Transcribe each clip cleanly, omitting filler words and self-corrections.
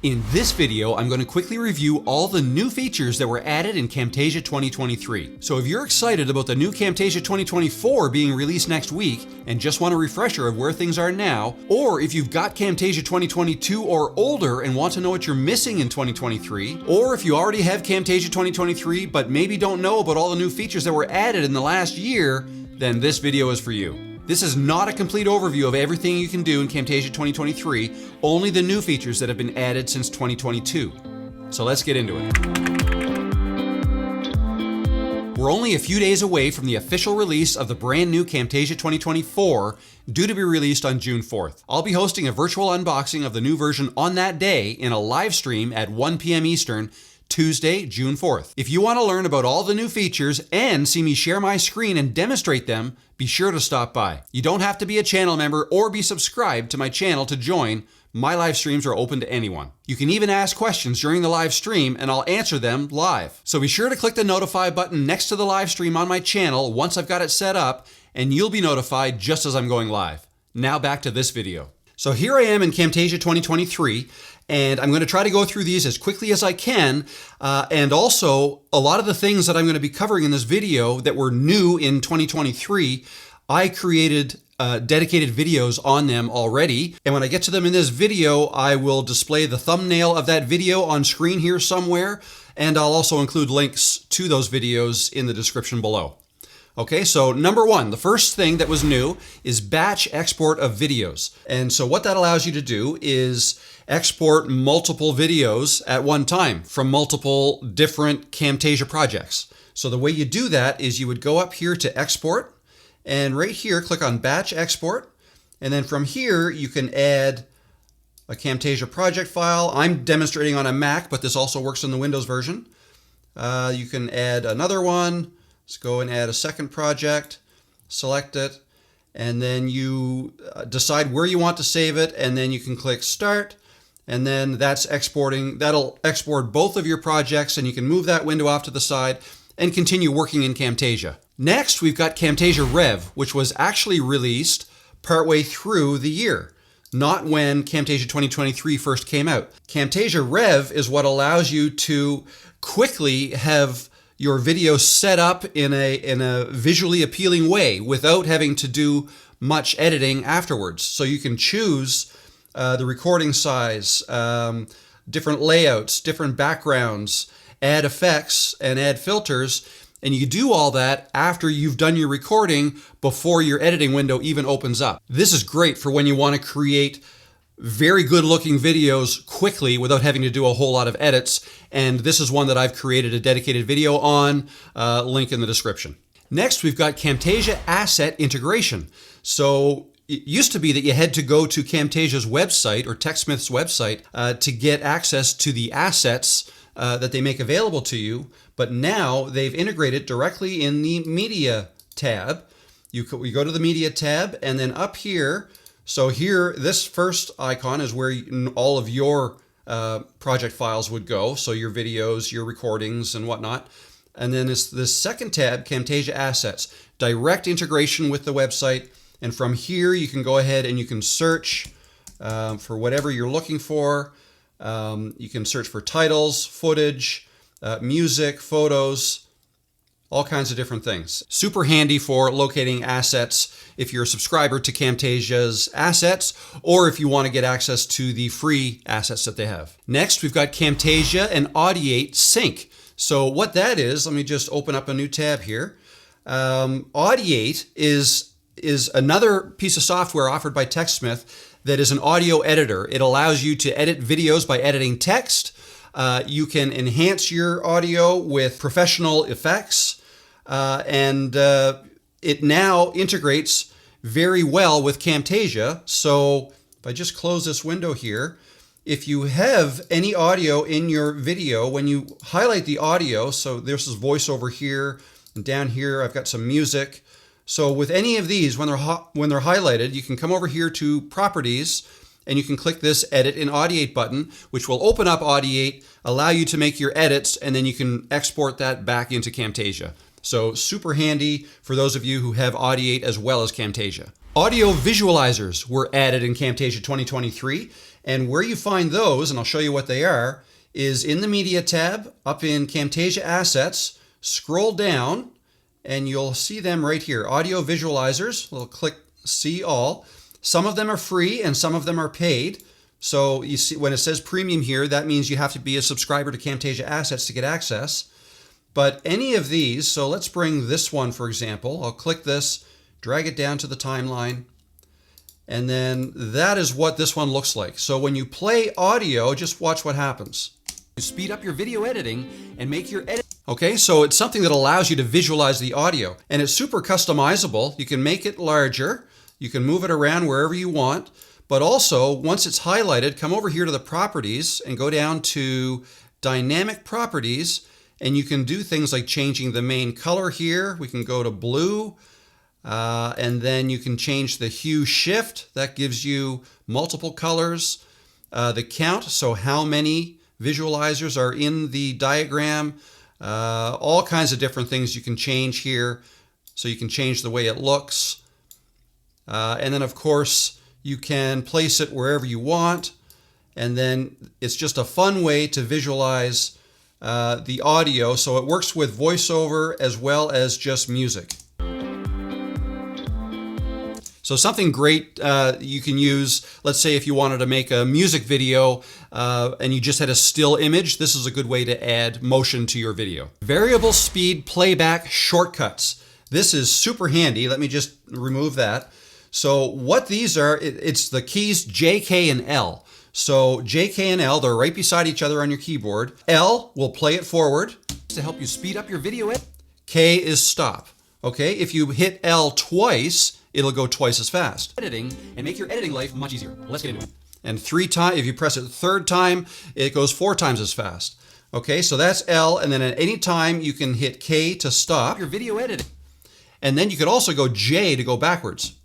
In this video, I'm going to quickly review all the new features that were added in Camtasia 2023. So if you're excited about the new Camtasia 2024 being released next week and just want a refresher of where things are now, or if you've got Camtasia 2022 or older and want to know what you're missing in 2023, or if you already have Camtasia 2023 but maybe don't know about all the new features that were added in the last year, then this video is for you. This is not a complete overview of everything you can do in Camtasia 2023, only the new features that have been added since 2022. So let's get into it. We're only a few days away from the official release of the brand new Camtasia 2024, due to be released on June 4th. I'll be hosting a virtual unboxing of the new version on that day in a live stream at 1 p.m. Eastern, Tuesday, June 4th. If you want to learn about all the new features and see me share my screen and demonstrate them, be sure to stop by. You don't have to be a channel member or be subscribed to my channel to join. My live streams are open to anyone. You can even ask questions during the live stream and I'll answer them live. So be sure to click the notify button next to the live stream on my channel once I've got it set up, and you'll be notified just as I'm going live. Now back to this video. So here I am in Camtasia 2023, and I'm going to try to go through these as quickly as I can, and also a lot of the things that I'm going to be covering in this video that were new in 2023, I created dedicated videos on them already, and when I get to them in this video, I will display the thumbnail of that video on screen here somewhere, and I'll also include links to those videos in the description below. Okay, so number one, the first thing that was new is batch export of videos. And so what that allows you to do is export multiple videos at one time from multiple different Camtasia projects. So the way you do that is you would go up here to export, and right here click on batch export, and then from here you can add a Camtasia project file. I'm demonstrating on a Mac, but this also works in the Windows version. You can add another one. Let's go and add a second project, select it, and then you decide where you want to save it, and then you can click Start, and then that's exporting. That'll export both of your projects, and you can move that window off to the side and continue working in Camtasia. Next, we've got Camtasia Rev, which was actually released partway through the year, not when Camtasia 2023 first came out. Camtasia Rev is what allows you to quickly have your video set up in a visually appealing way without having to do much editing afterwards. So you can choose the recording size, different layouts, different backgrounds, add effects and add filters, and you do all that after you've done your recording before your editing window even opens up. This is great for when you want to create very good looking videos quickly without having to do a whole lot of edits, and this is one that I've created a dedicated video on, link in the description. Next, we've got Camtasia Asset Integration. So it used to be that you had to go to Camtasia's website or TechSmith's website to get access to the assets that they make available to you, but now they've integrated directly in the Media tab. You go to the Media tab, and then up here, so here, this first icon is where all of your project files would go. So your videos, your recordings and whatnot. And then this second tab, Camtasia Assets, direct integration with the website. And from here, you can go ahead and you can search for whatever you're looking for. You can search for titles, footage, music, photos, all kinds of different things. Super handy for locating assets if you're a subscriber to Camtasia's assets, or if you want to get access to the free assets that they have. Next, we've got Camtasia and Audiate Sync. So what that is, let me just open up a new tab here. Audiate is another piece of software offered by TechSmith that is an audio editor. It allows you to edit videos by editing text. You can enhance your audio with professional effects, and it now integrates very well with Camtasia. So if I just close this window here, if you have any audio in your video, when you highlight the audio, so this is voiceover here, and down here I've got some music. So with any of these, when they're highlighted, you can come over here to Properties, and you can click this Edit in Audiate button, which will open up Audiate, allow you to make your edits, and then you can export that back into Camtasia. So super handy for those of you who have Audiate as well as Camtasia. Audio visualizers were added in Camtasia 2023, And where you find those, and I'll show you what they are, is in the Media tab, up in Camtasia Assets, scroll down, and you'll see them right here. Audio Visualizers, we'll click See All. Some of them are free and some of them are paid. So you see when it says premium here, that means you have to be a subscriber to Camtasia Assets to get access. But any of these, so let's bring this one for example. I'll click this, drag it down to the timeline, and then that is what this one looks like. So when you play audio, just watch what happens. You speed up your video editing and make your edit. Okay, so it's something that allows you to visualize the audio, and it's super customizable. You can make it larger, you can move it around wherever you want, but also once it's highlighted, come over here to the properties and go down to dynamic properties, and you can do things like changing the main color here. We can go to blue, and then you can change the hue shift. That gives you multiple colors. The count, so how many visualizers are in the diagram. All kinds of different things you can change here. So you can change the way it looks. And then of course, you can place it wherever you want. And then it's just a fun way to visualize the audio. So it works with voiceover as well as just music. So something great you can use, let's say if you wanted to make a music video and you just had a still image, this is a good way to add motion to your video. Variable speed playback shortcuts. This is super handy. Let me just remove that. So what these are, it's the keys J, K, and L. So J, K, and L, they're right beside each other on your keyboard. L will play it forward to help you speed up your video edit. K is stop. Okay, if you hit L twice, it'll go twice as fast. Editing and make your editing life much easier. Let's get into it. And 3 times, if you press it the third time, it goes 4 times as fast. Okay, so that's L, and then at any time you can hit K to stop your video editing. And then you could also go J to go backwards.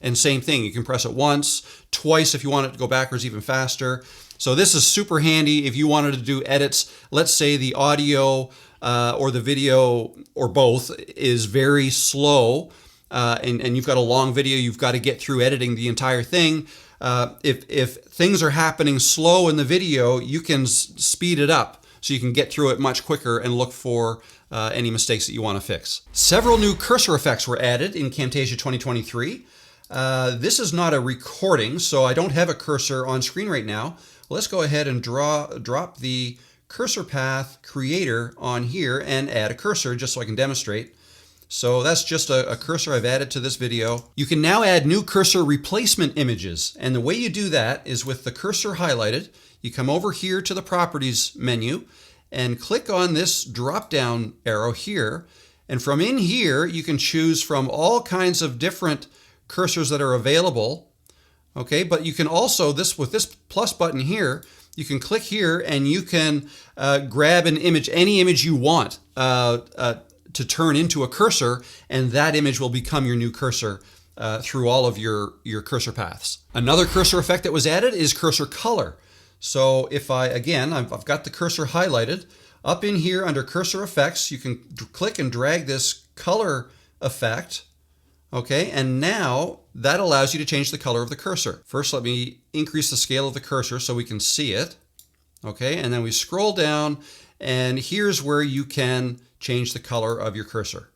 And same thing, you can press it once, twice if you want it to go backwards even faster. So this is super handy if you wanted to do edits. Let's say the audio or the video or both is very slow and you've got a long video, you've got to get through editing the entire thing. If things are happening slow in the video, you can speed it up so you can get through it much quicker and look for any mistakes that you want to fix. Several new cursor effects were added in Camtasia 2023. This is not a recording, so I don't have a cursor on screen right now. Let's go ahead and drop the cursor path creator on here and add a cursor just so I can demonstrate. So that's just a cursor I've added to this video. You can now add new cursor replacement images, and the way you do that is with the cursor highlighted. You come over here to the properties menu and click on this drop down arrow here, and from in here you can choose from all kinds of different cursors that are available. Okay, but you can also, with this plus button here, you can click here and you can grab an image, any image you want to turn into a cursor, and that image will become your new cursor through all of your cursor paths. Another cursor effect that was added is cursor color. So if I've got the cursor highlighted. Up in here under cursor effects, you can click and drag this color effect. Okay, and now that allows you to change the color of the cursor. First, let me increase the scale of the cursor so we can see it. Okay, and then we scroll down, and here's where you can change the color of your cursor.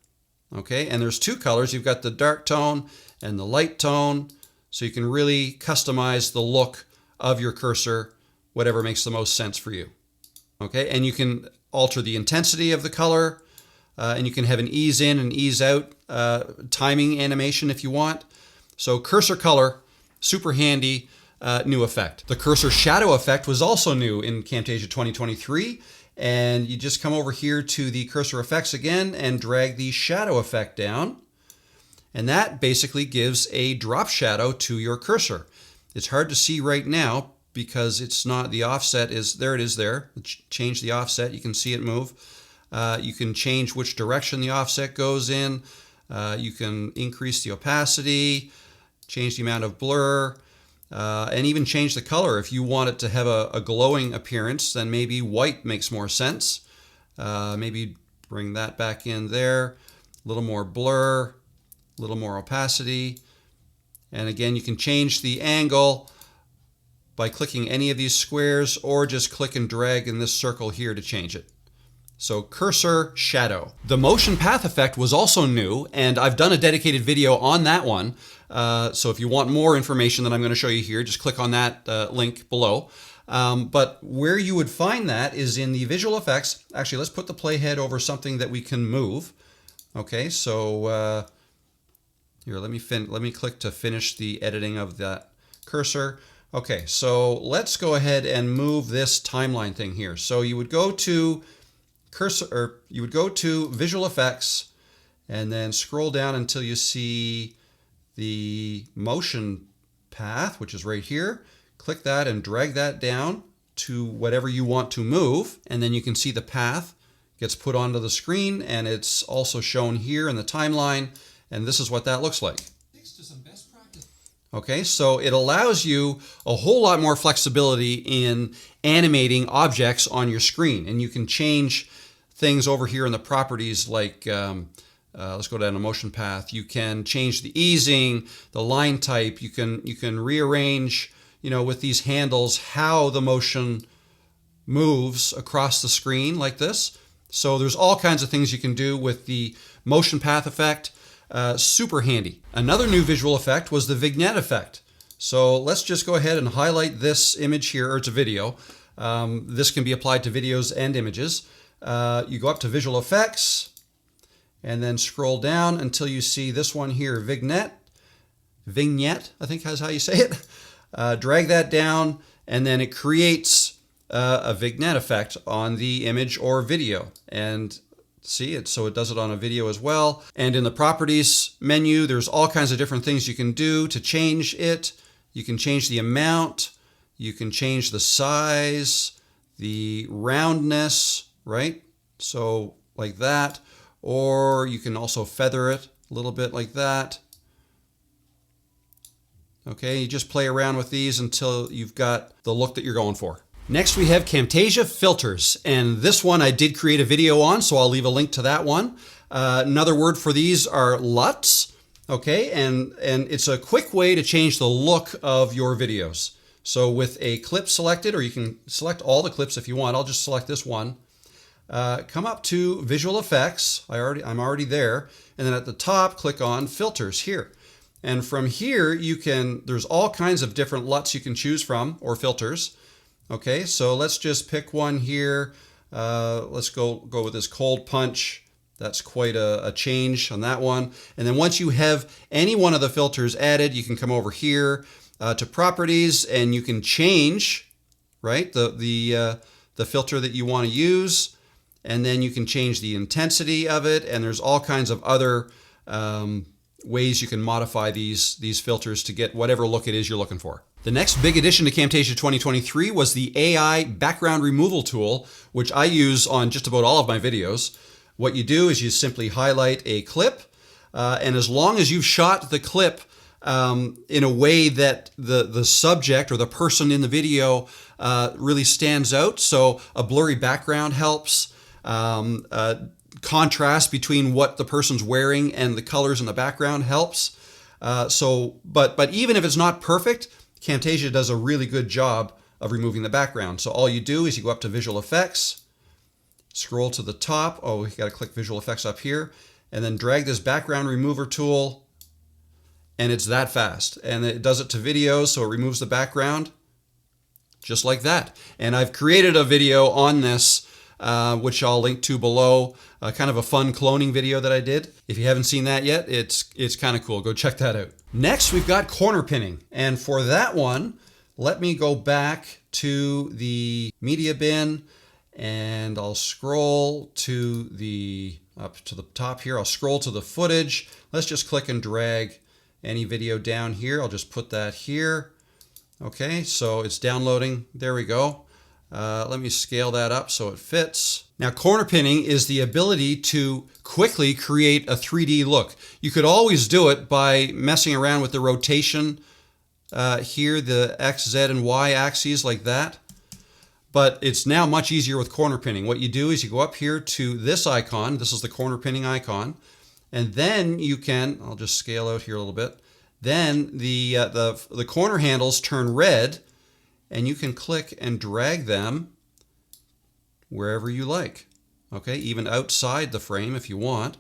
Okay, and there's 2 colors. You've got the dark tone and the light tone, so you can really customize the look of your cursor, whatever makes the most sense for you. Okay, and you can alter the intensity of the color, and you can have an ease in and ease out timing animation if you want. So cursor color, super handy new effect. The cursor shadow effect was also new in Camtasia 2023, and you just come over here to the cursor effects again and drag the shadow effect down, and that basically gives a drop shadow to your cursor. It's hard to see right now because it's not, the offset is, there it is there. Change the offset, you can see it move. You can change which direction the offset goes in. You can increase the opacity, change the amount of blur, and even change the color. If you want it to have a glowing appearance, then maybe white makes more sense. Maybe bring that back in there. A little more blur, a little more opacity. And again, you can change the angle by clicking any of these squares, or just click and drag in this circle here to change it. So cursor shadow. The motion path effect was also new, and I've done a dedicated video on that one. So if you want more information that I'm going to show you here, just click on that link below. But where you would find that is in the visual effects. Actually, let's put the playhead over something that we can move. Okay, so here, let me click to finish the editing of that cursor. Okay, so let's go ahead and move this timeline thing here. So you would go to visual effects and then scroll down until you see the motion path, which is right here. Click that and drag that down to whatever you want to move, and then you can see the path gets put onto the screen, and it's also shown here in the timeline, and this is what that looks like. Okay, so it allows you a whole lot more flexibility in animating objects on your screen, and you can change things over here in the properties, like let's go down to motion path. You can change the easing, the line type. You can rearrange, with these handles, how the motion moves across the screen like this. So there's all kinds of things you can do with the motion path effect. Super handy. Another new visual effect was the vignette effect. So let's just go ahead and highlight this image here, or it's a video. This can be applied to videos and images. You go up to visual effects and then scroll down until you see this one here, Vignette, I think is how you say it. Drag that down, and then it creates a vignette effect on the image or video. And see it, so it does it on a video as well. And in the properties menu, there's all kinds of different things you can do to change it. You can change the amount, you can change the size, the roundness, right? So like that, or you can also feather it a little bit like that. Okay, you just play around with these until you've got the look that you're going for. Next we have Camtasia filters, and this one I did create a video on, so I'll leave a link to that one. Another word for these are LUTs, okay, and it's a quick way to change the look of your videos. So with a clip selected, or you can select all the clips if you want, I'll just select this one. Come up to visual effects, I'm already there, and then at the top click on filters here. And from here there's all kinds of different LUTs you can choose from, or filters. Okay, so let's just pick one here. Let's go with this cold punch. That's quite a change on that one. And then once you have any one of the filters added, you can come over here to properties, and you can change, right, the filter that you want to use, and then you can change the intensity of it. And there's all kinds of other ways you can modify these filters to get whatever look it is you're looking for. The next big addition to Camtasia 2023 was the AI background removal tool, which I use on just about all of my videos. What you do is you simply highlight a clip, and as long as you've shot the clip in a way that the subject or the person in the video really stands out, so a blurry background helps, contrast between what the person's wearing and the colors in the background helps. But even if it's not perfect, Camtasia does a really good job of removing the background. So all you do is you go up to visual effects, scroll to the top. Oh, you got to click visual effects up here, and then drag this background remover tool, and it's that fast. And it does it to videos, so it removes the background just like that. And I've created a video on this, which I'll link to below, kind of a fun cloning video that I did. If you haven't seen that yet, it's kind of cool. Go check that out. Next, we've got corner pinning. And for that one, let me go back to the media bin, and I'll scroll up to the top here. I'll scroll to the footage. Let's just click and drag any video down here. I'll just put that here. Okay, so it's downloading. There we go. Let me scale that up so it fits. Now, corner pinning is the ability to quickly create a 3D look. You could always do it by messing around with the rotation here, the X, Z, and Y axes like that. But it's now much easier with corner pinning. What you do is you go up here to this icon. This is the corner pinning icon. And then you can, I'll just scale out here a little bit. Then the corner handles turn red, and you can click and drag them wherever you like. Okay, even outside the frame if you want.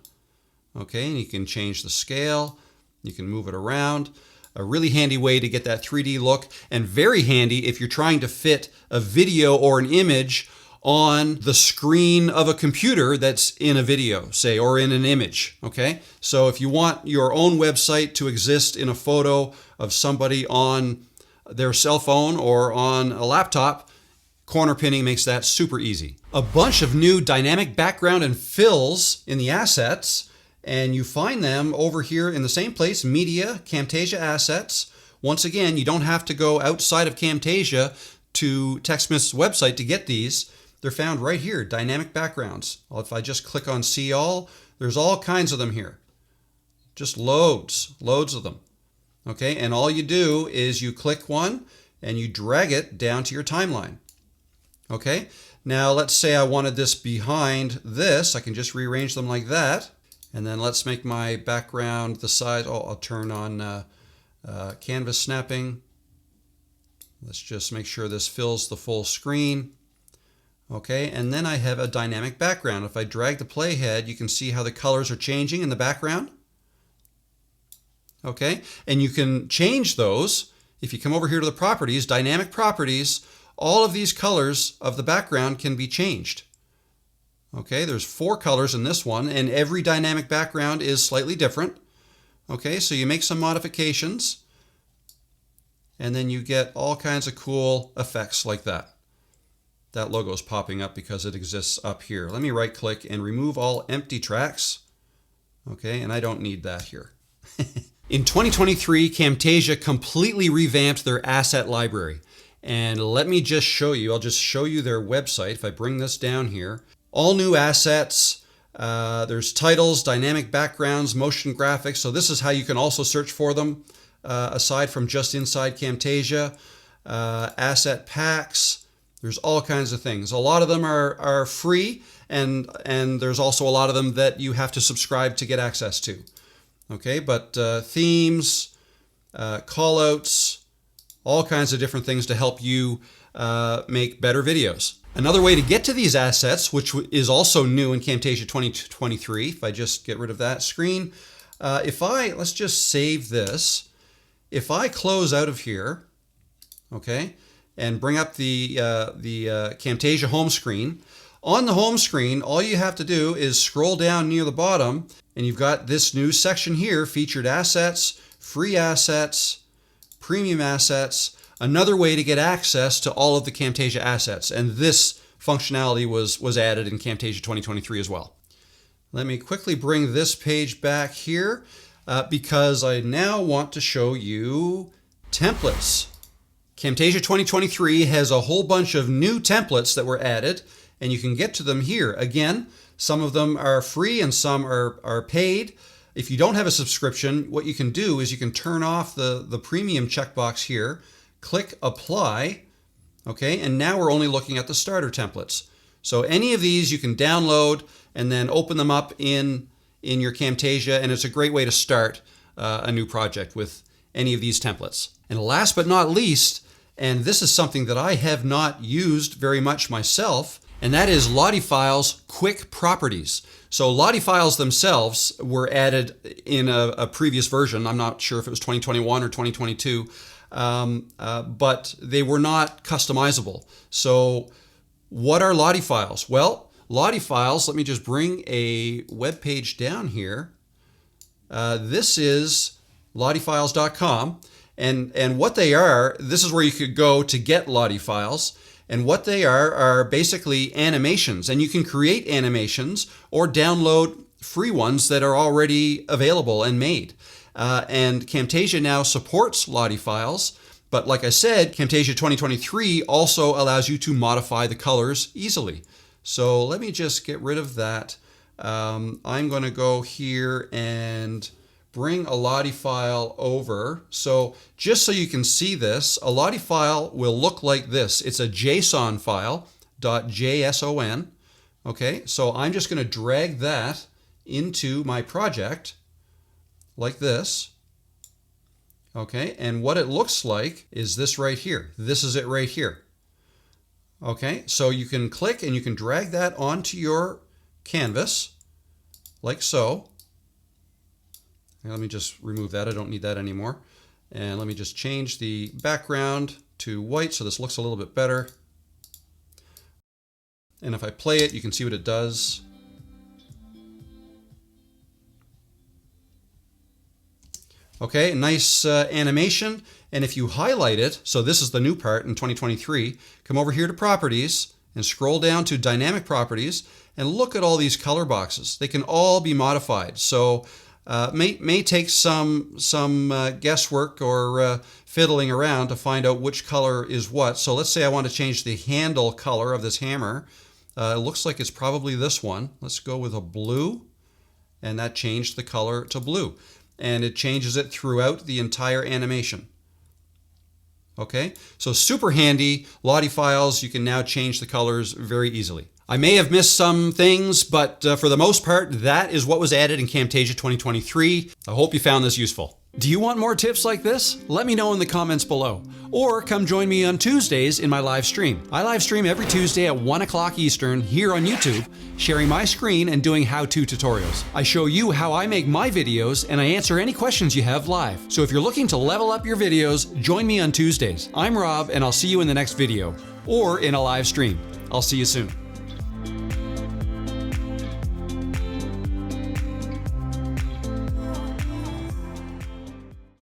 Okay, and you can change the scale, you can move it around. A really handy way to get that 3D look, and very handy if you're trying to fit a video or an image on the screen of a computer that's in a video, say, or in an image. Okay, so if you want your own website to exist in a photo of somebody on their cell phone or on a laptop, corner pinning makes that super easy. A bunch of new dynamic background and fills in the assets, and you find them over here in the same place, Media, Camtasia Assets. Once again, you don't have to go outside of Camtasia to TechSmith's website to get these. They're found right here, dynamic backgrounds. Well, if I just click on See All, there's all kinds of them here. Just loads of them. Okay, and all you do is you click one and you drag it down to your timeline. Okay, now let's say I wanted this behind this. I can just rearrange them like that. And then let's make my background the size. Oh, I'll turn on canvas snapping. Let's just make sure this fills the full screen. Okay, and then I have a dynamic background. If I drag the playhead, you can see how the colors are changing in the background. Okay, and you can change those. If you come over here to the properties, dynamic properties, all of these colors of the background can be changed. Okay, there's 4 colors in this one, and every dynamic background is slightly different. Okay, so you make some modifications, and then you get all kinds of cool effects like that. That logo is popping up because it exists up here. Let me right click and remove all empty tracks. Okay, and I don't need that here. In 2023, Camtasia completely revamped their asset library. And let me just show you, I'll just show you their website. If I bring this down here, all new assets, there's titles, dynamic backgrounds, motion graphics. So this is how you can also search for them, aside from just inside Camtasia. Asset packs, there's all kinds of things. A lot of them are free, and there's also a lot of them that you have to subscribe to get access to. Okay, but themes, callouts, all kinds of different things to help you make better videos. Another way to get to these assets, which is also new in Camtasia 2023, if I just get rid of that screen, let's just save this. If I close out of here, okay, and bring up the Camtasia home screen, on the home screen, all you have to do is scroll down near the bottom, and you've got this new section here, featured assets, free assets, premium assets, another way to get access to all of the Camtasia assets. And this functionality was added in Camtasia 2023 as well. Let me quickly bring this page back here because I now want to show you templates. Camtasia 2023 has a whole bunch of new templates that were added, and you can get to them here. Again, some of them are free and some are paid. If you don't have a subscription, what you can do is you can turn off the premium checkbox here, click apply, okay, and now we're only looking at the starter templates. So any of these you can download and then open them up in your Camtasia, and it's a great way to start a new project with any of these templates. And last but not least, and this is something that I have not used very much myself, and that is Lottie Files Quick Properties. So Lottie Files themselves were added in a previous version. I'm not sure if it was 2021 or 2022, but they were not customizable. So what are Lottie Files? Well, Lottie Files, let me just bring a web page down here. This is lottiefiles.com. And what they are, this is where you could go to get Lottie Files. And what they are basically animations. And you can create animations or download free ones that are already available and made. And Camtasia now supports Lottie Files. But like I said, Camtasia 2023 also allows you to modify the colors easily. So let me just get rid of that. I'm going to go here and bring a Lottie file over. So just so you can see this, a Lottie file will look like this. It's a JSON file, .json. Okay, so I'm just going to drag that into my project like this. Okay, and what it looks like is this right here. This is it right here. Okay, so you can click and you can drag that onto your canvas, like so. And let me just remove that, I don't need that anymore. And let me just change the background to white so this looks a little bit better. And if I play it, you can see what it does. Okay, nice animation. And if you highlight it, so this is the new part in 2023, come over here to Properties and scroll down to Dynamic Properties and look at all these color boxes. They can all be modified. So may take some guesswork or fiddling around to find out which color is what. So let's say I want to change the handle color of this hammer. It looks like it's probably this one. Let's go with a blue, and that changed the color to blue. And it changes it throughout the entire animation. Okay, so super handy. Lottie files, you can now change the colors very easily. I may have missed some things, but for the most part, that is what was added in Camtasia 2023. I hope you found this useful. Do you want more tips like this? Let me know in the comments below. Or come join me on Tuesdays in my live stream. I live stream every Tuesday at 1 o'clock Eastern here on YouTube, sharing my screen and doing how-to tutorials. I show you how I make my videos and I answer any questions you have live. So if you're looking to level up your videos, join me on Tuesdays. I'm Rob and I'll see you in the next video or in a live stream. I'll see you soon.